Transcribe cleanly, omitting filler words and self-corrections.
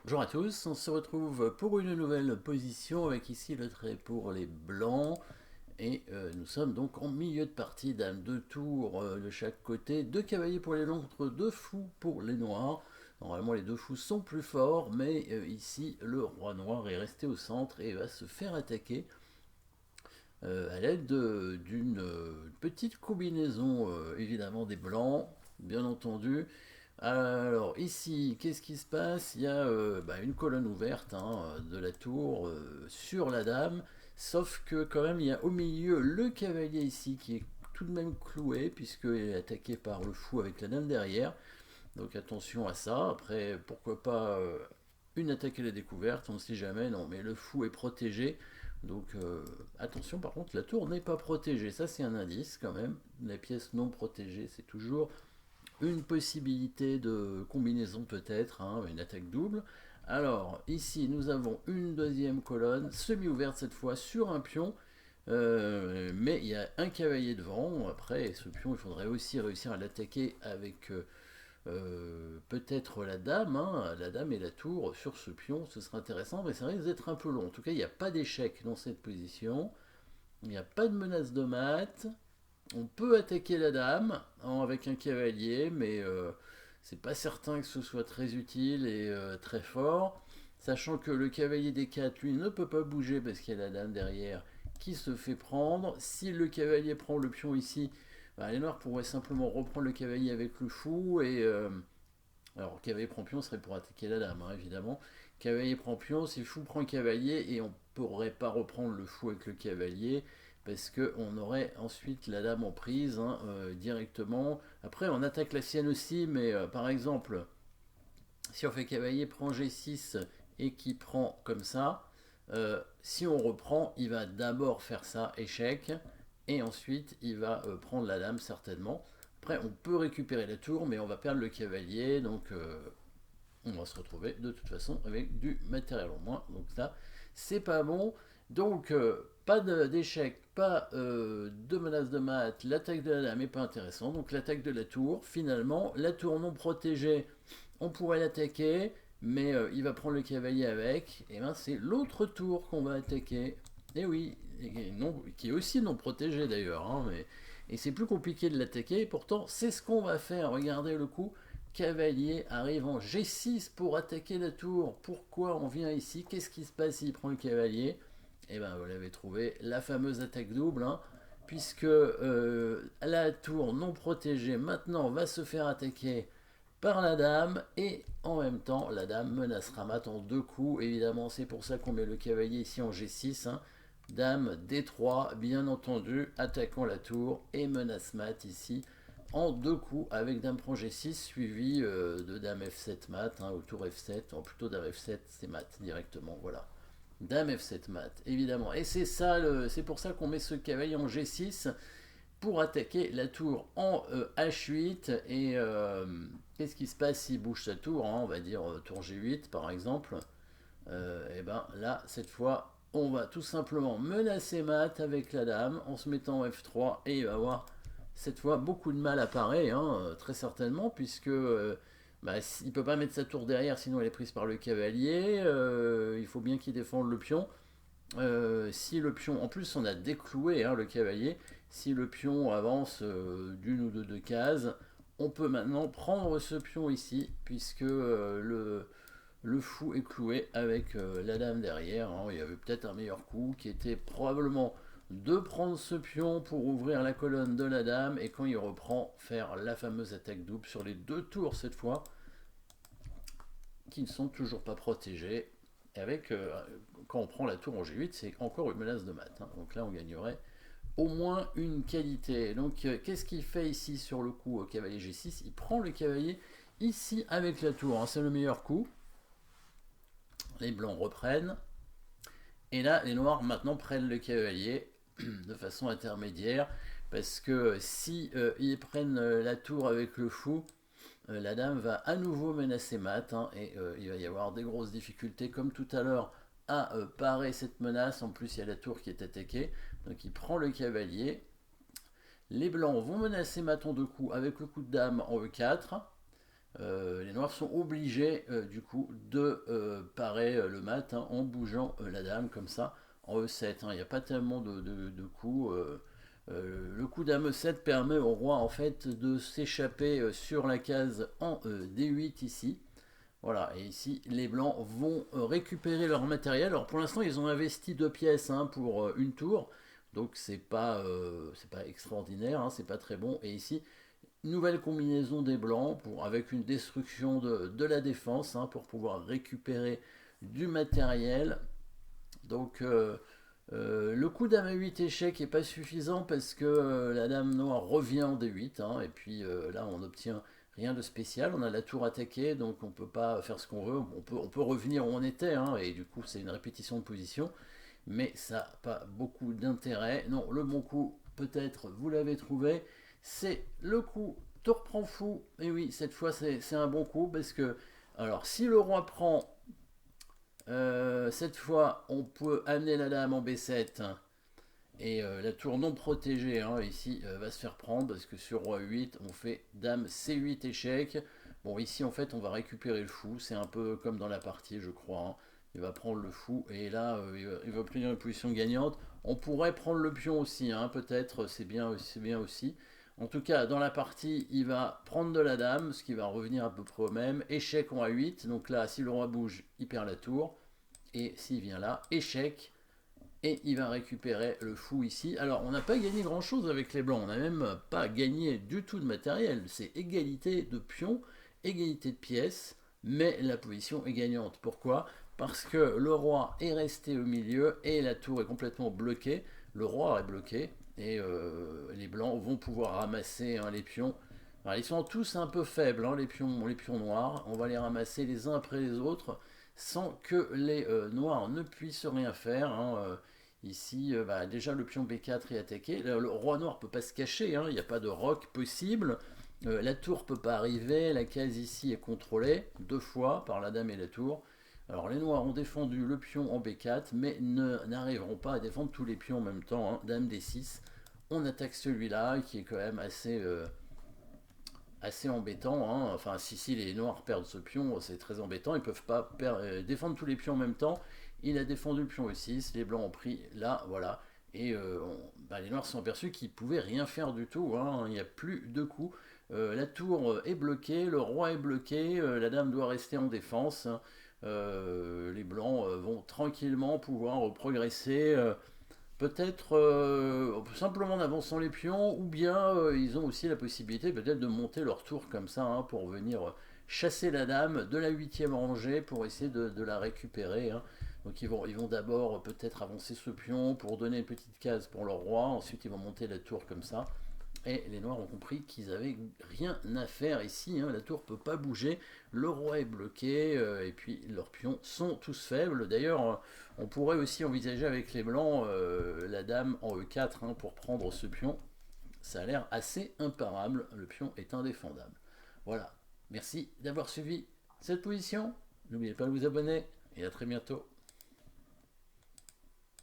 Bonjour à tous, on se retrouve pour une nouvelle position avec ici le trait pour les blancs et nous sommes donc en milieu de partie, dame deux tours de chaque côté, deux cavaliers pour les blancs contre deux fous pour les noirs. Normalement les deux fous sont plus forts, mais ici le roi noir est resté au centre et va se faire attaquer à l'aide d'une petite combinaison évidemment des blancs, bien entendu. Alors ici, qu'est-ce qui se passe? Il y a une colonne ouverte de la tour sur la dame, sauf que quand même il y a au milieu le cavalier ici qui est tout de même cloué puisqu'il est attaqué par le fou avec la dame derrière. Donc attention à ça. Après, pourquoi pas une attaque à la découverte, on ne sait jamais. Non, mais le fou est protégé. Donc attention, par contre, la tour n'est pas protégée. Ça, c'est un indice quand même. La pièce non protégée, c'est toujours une possibilité de combinaison peut-être, une attaque double. Alors ici nous avons une deuxième colonne semi-ouverte cette fois sur un pion, mais il y a un cavalier devant. Après ce pion il faudrait aussi réussir à l'attaquer avec peut-être la dame et la tour sur ce pion, ce serait intéressant, mais ça risque d'être un peu long. En tout cas il n'y a pas d'échec dans cette position, il n'y a pas de menace de mat. On peut attaquer la dame avec un cavalier, mais c'est pas certain que ce soit très utile et très fort. Sachant que le cavalier des 4, lui, ne peut pas bouger parce qu'il y a la dame derrière qui se fait prendre. Si le cavalier prend le pion ici, les noirs pourraient simplement reprendre le cavalier avec le fou. Alors, cavalier prend pion serait pour attaquer la dame, évidemment. Cavalier prend pion, si le fou prend cavalier, et on ne pourrait pas reprendre le fou avec le cavalier parce qu'on aurait ensuite la dame en prise directement. Après, on attaque la sienne aussi, mais par exemple, si on fait cavalier prend G6 et qui prend comme ça, si on reprend, il va d'abord faire ça, échec, et ensuite il va prendre la dame certainement. Après, on peut récupérer la tour, mais on va perdre le cavalier, donc on va se retrouver de toute façon avec du matériel en moins. Donc ça, c'est pas bon. Donc pas d'échec, pas de menace de mat, l'attaque de la dame est pas intéressant. Donc l'attaque de la tour, finalement, la tour non protégée, on pourrait l'attaquer, mais il va prendre le cavalier avec, et ben c'est l'autre tour qu'on va attaquer. Et oui, qui est aussi non protégé d'ailleurs, et c'est plus compliqué de l'attaquer, et pourtant c'est ce qu'on va faire. Regardez le coup, cavalier arrive en G6 pour attaquer la tour. Pourquoi on vient ici? Qu'est-ce qui se passe s'il prend le cavalier? Et ben vous l'avez trouvé, la fameuse attaque double, puisque la tour non protégée maintenant va se faire attaquer par la dame, et en même temps la dame menacera mat en deux coups. Évidemment c'est pour ça qu'on met le cavalier ici en G6, dame D3 bien entendu, attaquant la tour, et menace mat ici en deux coups avec dame prend G6 suivi de dame F7 mat, au tour F7, plutôt dame F7 c'est mat directement, voilà. Dame F7 mat, évidemment. Et c'est ça, c'est pour ça qu'on met ce cavalier en G6 pour attaquer la tour en H8. Et qu'est-ce qui se passe s'il bouge sa tour, on va dire tour G8 par exemple. Et ben là, cette fois, on va tout simplement menacer mat avec la dame en se mettant en F3, et il va avoir cette fois beaucoup de mal à parer, très certainement, puisque il peut pas mettre sa tour derrière, sinon elle est prise par le cavalier. Il faut bien qu'il défende le pion. Si le pion, en plus on a décloué le cavalier, si le pion avance d'une ou deux cases, on peut maintenant prendre ce pion ici, puisque le fou est cloué avec la dame derrière. Il y avait peut-être un meilleur coup qui était probablement de prendre ce pion pour ouvrir la colonne de la dame, et quand il reprend, faire la fameuse attaque double sur les deux tours cette fois, qui ne sont toujours pas protégés. Et avec, quand on prend la tour en G8, c'est encore une menace de mat. Donc là, on gagnerait au moins une qualité. Donc qu'est-ce qu'il fait ici sur le coup au cavalier G6? Il prend le cavalier ici avec la tour. C'est le meilleur coup. Les blancs reprennent. Et là, les noirs maintenant prennent le cavalier de façon intermédiaire. Parce que si ils prennent la tour avec le fou, la dame va à nouveau menacer mat, et il va y avoir des grosses difficultés comme tout à l'heure à parer cette menace. En plus il y a la tour qui est attaquée, donc il prend le cavalier. Les blancs vont menacer mat en deux coups avec le coup de dame en E4, Les noirs sont obligés du coup de parer le mat hein, en bougeant la dame comme ça en E7. Il n'y a pas tellement de coups. Le coup dame E7 permet au roi en fait de s'échapper sur la case en D8 ici. Voilà, et ici les blancs vont récupérer leur matériel. Alors pour l'instant ils ont investi 2 pièces hein, pour une tour, donc c'est pas extraordinaire, hein, c'est pas très bon. Et ici nouvelle combinaison des blancs avec une destruction de la défense hein, pour pouvoir récupérer du matériel. Donc le coup dame A8 échec n'est pas suffisant parce que la dame noire revient en D8 hein, et puis là on n'obtient rien de spécial. On a la tour attaquée donc on ne peut pas faire ce qu'on veut. On peut revenir où on était hein, et du coup c'est une répétition de position mais ça n'a pas beaucoup d'intérêt. Non, le bon coup, peut-être, vous l'avez trouvé, c'est le coup tour prend fou. Et oui, cette fois, c'est un bon coup parce que, alors, si le roi prend, cette fois, on peut amener la dame en B7 hein, et la tour non protégée, hein, ici, va se faire prendre parce que sur roi 8, on fait dame C8 échec. Bon, ici, en fait, on va récupérer le fou. C'est un peu comme dans la partie, je crois. Hein. Il va prendre le fou et là, il va obtenir une position gagnante. On pourrait prendre le pion aussi, hein, peut-être, c'est bien aussi. En tout cas, dans la partie, il va prendre de la dame, ce qui va revenir à peu près au même. Échec en A8, donc là, si le roi bouge, il perd la tour. Et s'il vient là, échec, et il va récupérer le fou ici. Alors, on n'a pas gagné grand-chose avec les blancs. On n'a même pas gagné du tout de matériel. C'est égalité de pions, égalité de pièces, mais la position est gagnante. Pourquoi? Parce que le roi est resté au milieu et la tour est complètement bloquée. Le roi est bloqué et les blancs vont pouvoir ramasser hein, les pions. Alors, ils sont tous un peu faibles, hein, les pions noirs. On va les ramasser les uns après les autres sans que les noirs ne puissent rien faire. Hein, ici, bah, déjà le pion B4 est attaqué. Le roi noir ne peut pas se cacher, hein, il n'y a pas de roc possible. La tour ne peut pas arriver. La case ici est contrôlée 2 fois par la dame et la tour. Alors les noirs ont défendu le pion en B4, mais n'arriveront pas à défendre tous les pions en même temps. Hein. Dame D6. On attaque celui-là qui est quand même assez embêtant. Hein. Enfin, si les noirs perdent ce pion, c'est très embêtant. Ils ne peuvent pas défendre tous les pions en même temps. Il a défendu le pion E6, les blancs ont pris là, voilà. Et les noirs se sont aperçus qu'ils ne pouvaient rien faire du tout. Hein. Il n'y a plus de coups. La tour est bloquée, le roi est bloqué, la dame doit rester en défense. Les blancs vont tranquillement pouvoir progresser. Peut-être simplement en avançant les pions, ou bien ils ont aussi la possibilité peut-être de monter leur tour comme ça hein, pour venir chasser la dame de la 8e rangée pour essayer de la récupérer. Hein. Donc ils vont d'abord peut-être avancer ce pion pour donner une petite case pour leur roi, ensuite ils vont monter la tour comme ça. Et les noirs ont compris qu'ils avaient rien à faire ici, hein, la tour ne peut pas bouger, le roi est bloqué, et puis leurs pions sont tous faibles. D'ailleurs, on pourrait aussi envisager avec les blancs la dame en E4 hein, pour prendre ce pion. Ça a l'air assez imparable, le pion est indéfendable. Voilà, merci d'avoir suivi cette position. N'oubliez pas de vous abonner et à très bientôt.